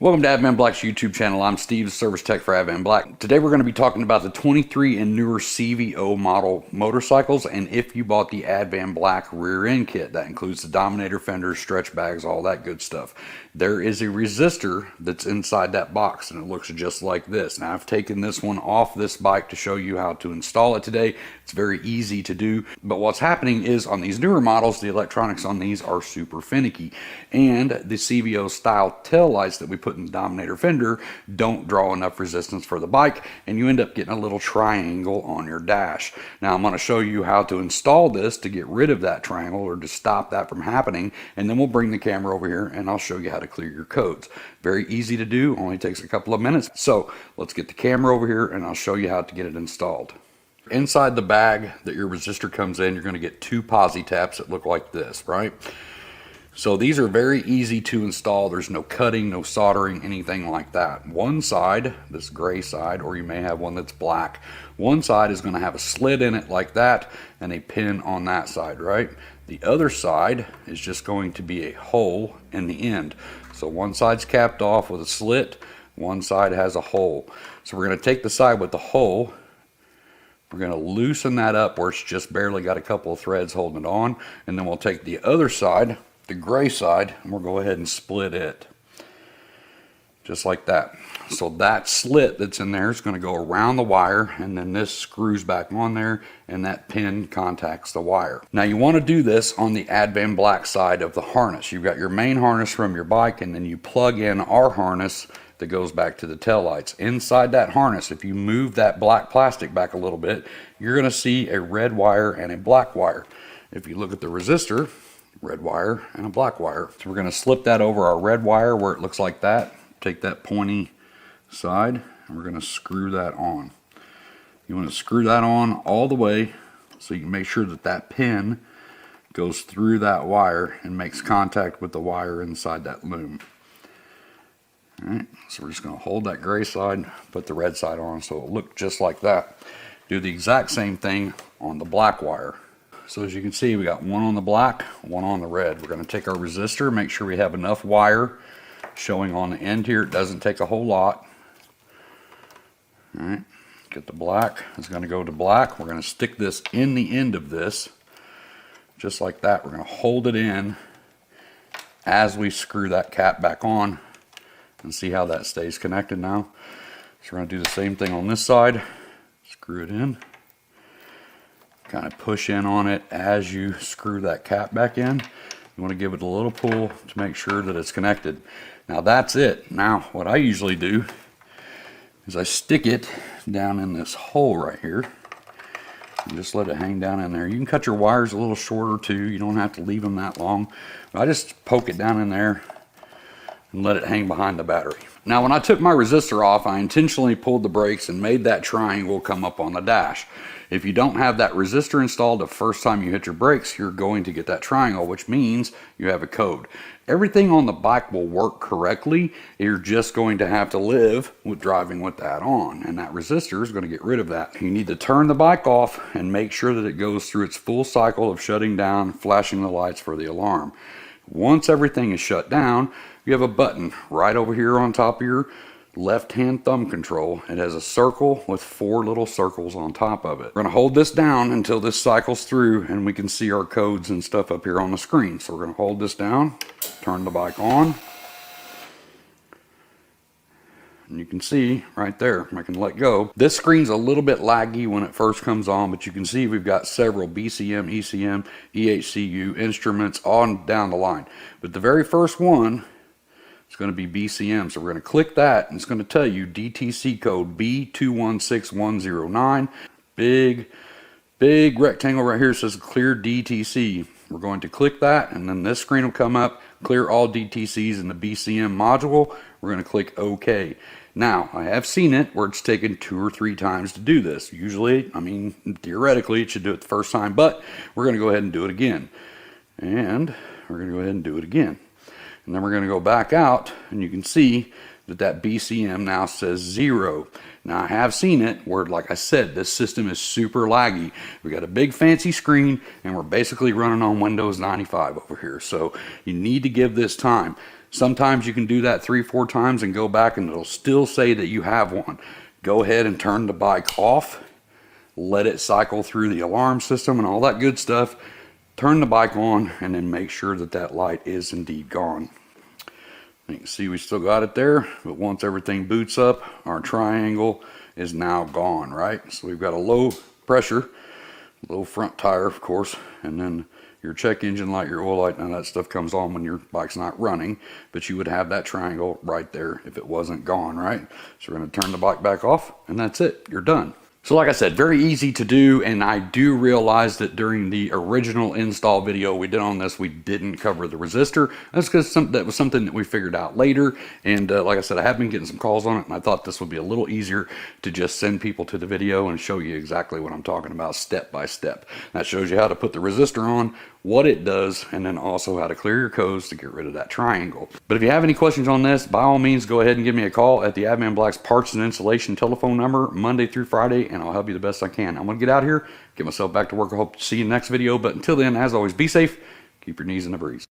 Welcome to Advanblack's YouTube channel. I'm Steve, the service tech for Advanblack. Today we're going to be talking about the 23 and newer CVO model motorcycles, and if you bought the Advanblack rear end kit, that includes the Dominator, fenders, stretch bags, all that good stuff. There is a resistor that's inside that box, and it looks just like this. Now I've taken this one off this bike to show you how to install it today. It's very easy to do, but what's happening is on these newer models, the electronics on these are super finicky, and the CVO style tail lights that we put in the Dominator fender don't draw enough resistance for the bike, and you end up getting a little triangle on your dash. Now I'm going to show you how to install this to get rid of that triangle or to stop that from happening, and then we'll bring the camera over here and I'll show you how to clear your codes. Very easy to do, only takes a couple of minutes. So let's get the camera over here and I'll show you how to get it installed. Inside the bag that your resistor comes in, you're going to get two posi taps that look like this, right? So these are very easy to install. There's no cutting, no soldering, anything like that. One side, this gray side, or you may have one that's black, one side is going to have a slit in it like that and a pin on that side, right? The other side is just going to be a hole in the end. So one side's capped off with a slit, one side has a hole. So we're going to take the side with the hole, we're going to loosen that up where it's just barely got a couple of threads holding it on, and then we'll take the other side, the gray side, and we'll go ahead and split it just like that. So that slit that's in there is going to go around the wire, and then this screws back on there and that pin contacts the wire. Now you want to do this on the Advanblack side of the harness. You've got your main harness from your bike, and then you plug in our harness that goes back to the tail lights. Inside that harness, if you move that black plastic back a little bit, you're going to see a red wire and a black wire. If you look at the resistor, red wire and a black wire. So we're going to slip that over our red wire where it looks like that. Take that pointy side and we're going to screw that on. You want to screw that on all the way so you can make sure that that pin goes through that wire and makes contact with the wire inside that loom. Alright, so we're just going to hold that gray side, put the red side on so it'll look just like that. Do the exact same thing on the black wire. So as you can see, we got one on the black, one on the red. We're going to take our resistor, make sure we have enough wire showing on the end here. It doesn't take a whole lot. Alright, get the black. It's going to go to black. We're going to stick this in the end of this, just like that. We're going to hold it in as we screw that cap back on, and see how that stays connected now. So we're going to do the same thing on this side. Screw it in. Kind of push in on it as you screw that cap back in. You want to give it a little pull to make sure that it's connected. Now that's it. Now what I usually do is I stick it down in this hole right here and just let it hang down in there. You can cut your wires a little shorter too. You don't have to leave them that long. But I just poke it down in there and let it hang behind the battery. Now when I took my resistor off, I intentionally pulled the brakes and made that triangle come up on the dash. If you don't have that resistor installed the first time you hit your brakes, you're going to get that triangle, which means you have a code. Everything on the bike will work correctly. You're just going to have to live with driving with that on, and that resistor is going to get rid of that. You need to turn the bike off and make sure that it goes through its full cycle of shutting down, flashing the lights for the alarm. Once everything is shut down, you have a button right over here on top of your left hand thumb control. It has a circle with 4 little circles on top of it. We're going to hold this down until this cycles through and we can see our codes and stuff up here on the screen. So we're going to hold this down, turn the bike on, and you can see right there, I can let go. This screen's a little bit laggy when it first comes on, but you can see we've got several BCM, ECM, EHCU instruments on down the line. But the very first one, it's going to be BCM, so we're going to click that and it's going to tell you DTC code B216109. Big rectangle right here says clear DTC. We're going to click that and then this screen will come up, clear all DTCs in the BCM module. We're going to click OK. Now, I have seen it where it's taken 2 or 3 times to do this. Usually, I mean, theoretically it should do it the first time, but we're going to go ahead and do it again. And we're going to go ahead and do it again. And then we're going to go back out and you can see that BCM now says 0. Now I have seen it where, like I said, this system is super laggy. We got a big fancy screen and we're basically running on Windows 95 over here. So you need to give this time. Sometimes you can do that 3-4 times and go back and it'll still say that you have one. Go ahead and turn the bike off. Let it cycle through the alarm system and all that good stuff. Turn the bike on and then make sure that that light is indeed gone. You can see we still got it there, but once everything boots up, our triangle is now gone, right? So we've got a low pressure, low front tire, of course, and then your check engine light, your oil light, and that stuff comes on when your bike's not running, but you would have that triangle right there if it wasn't gone, right? So we're going to turn the bike back off, and that's it. You're done. So like I said, very easy to do, and I do realize that during the original install video we did on this, we didn't cover the resistor. That's because that was something that we figured out later, and like I said, I have been getting some calls on it, and I thought this would be a little easier to just send people to the video and show you exactly what I'm talking about step by step. That shows you how to put the resistor on, what it does, and then also how to clear your codes to get rid of that triangle. But if you have any questions on this, by all means go ahead and give me a call at the Advanblack's parts and installation telephone number Monday through Friday, and I'll help you the best I can. I'm gonna get out here, get myself back to work. I hope to see you in the next video, but until then, as always, be safe, keep your knees in the breeze.